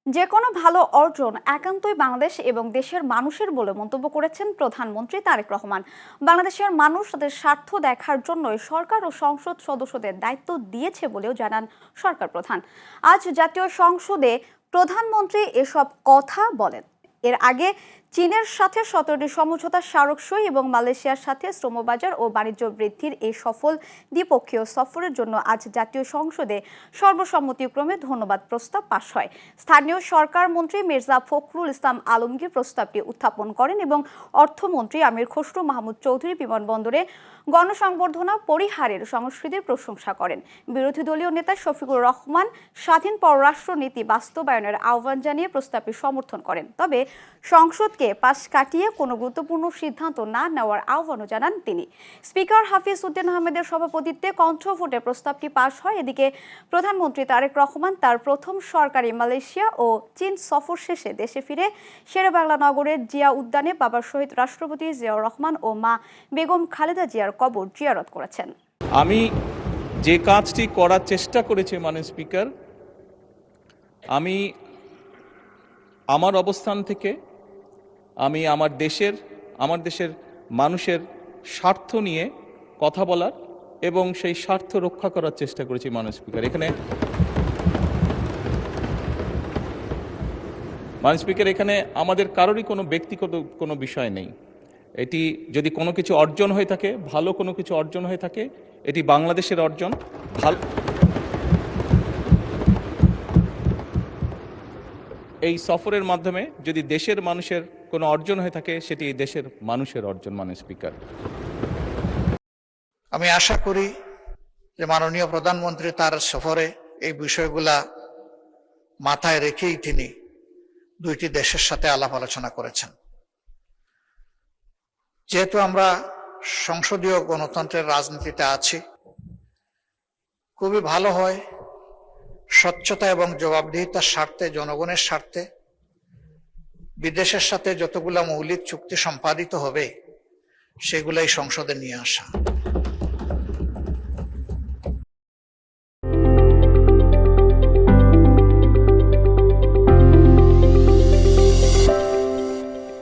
যে কোনো ভালো অর্জন একান্তই বাংলাদেশ এবং দেশের মানুষের বলে মন্তব্য করেছেন প্রধানমন্ত্রী তারেক রহমান। বাংলাদেশের মানুষ তাদের স্বার্থ দেখার জন্যই সরকার ও সংসদ সদস্যদের দায়িত্ব দিয়েছে বলেও জানান সরকার প্রধান। আজ জাতীয় সংসদে প্রধানমন্ত্রী এসব কথা বলেন। এর আগে চীনের সাথে 17টি সমঝোতা স্মারক সই এবং মালয়েশিয়ার সাথে শ্রমবাজার ও বাণিজ্য বৃদ্ধির এই সফল দ্বিপক্ষীয় সফরের জন্য আজ জাতীয় সংসদে সর্বসম্মতিক্রমে ধন্যবাদ প্রস্তাব পাশ হয়। স্থানীয় সরকার মন্ত্রী মির্জা ফখরুল ইসলাম আলমগীর প্রস্তাবটি উত্থাপন করেন এবং অর্থমন্ত্রী আমির খসরু মাহমুদ চৌধুরী বিমানবন্দরে গণসংবর্ধনা পরিহারের সংস্কৃতির প্রশংসা করেন। বিরোধী দলীয় নেতা শফিকুর রহমান স্বাধীন পররাষ্ট্র নীতি বাস্তবায়নের আহ্বান জানিয়ে প্রস্তাবটি সমর্থন করেন। তবে সংসদকে পাশ কাটিয়ে কোনো গুরুত্বপূর্ণ সিদ্ধান্ত না নেওয়ার আহ্বানও জানান তিনি। স্পিকার হাফিজ উদ্দিন আহমেদের সভাপতিত্বে কণ্ঠভোটে প্রস্তাবটি পাশ হয়। এদিকে প্রধানমন্ত্রী তারেক রহমান তার প্রথম সরকারি মালয়েশিয়া ও চীন সফর শেষে দেশে ফিরে শেরেবাংলা নগরের জিয়া উদ্যানে বাবার শহীদ রাষ্ট্রপতি জিয়াউর রহমান ও মা বেগম খালেদা জিয়ার কবর জিয়ারত করেছেন। আমি যে কাজটি করার চেষ্টা করেছি মাননীয় স্পিকার, আমি আমার অবস্থান থেকে আমি আমার দেশের মানুষের স্বার্থ নিয়ে কথা বলার এবং সেই স্বার্থ রক্ষা করার চেষ্টা করেছি মাননীয় স্পিকার। মাননীয় স্পিকার, এখানে আমাদের কারোরই কোনো ব্যক্তিগত কোনো বিষয় নেই। এটি যদি কোনো কিছু অর্জন হয়ে থাকে, ভালো কোনো কিছু অর্জন হয়ে থাকে, এটি বাংলাদেশের অর্জন। এই সফরের মাধ্যমে যদি দেশের মানুষের কোনো অর্জন হয়ে থাকে, সেটি দেশের মানুষের অর্জন মাননীয় স্পিকার। আমি আশা করি যে মাননীয় প্রধানমন্ত্রী তার সফরে এই বিষয়গুলা মাথায় রেখেই তিনি দুইটি দেশের সাথে আলাপ আলোচনা করেছেন। যেহেতু আমরা সংসদীয় গণতন্ত্রের রাজনীতিতে আছি, খুবই ভালো হয় স্বচ্ছতা এবং জবাবদিহিতার স্বার্থে, জনগণের স্বার্থে বিদেশের সাথে যতগুলা মৌলিক চুক্তি সম্পাদিত হবে সেগুলাই সংসদে নিয়ে আসা।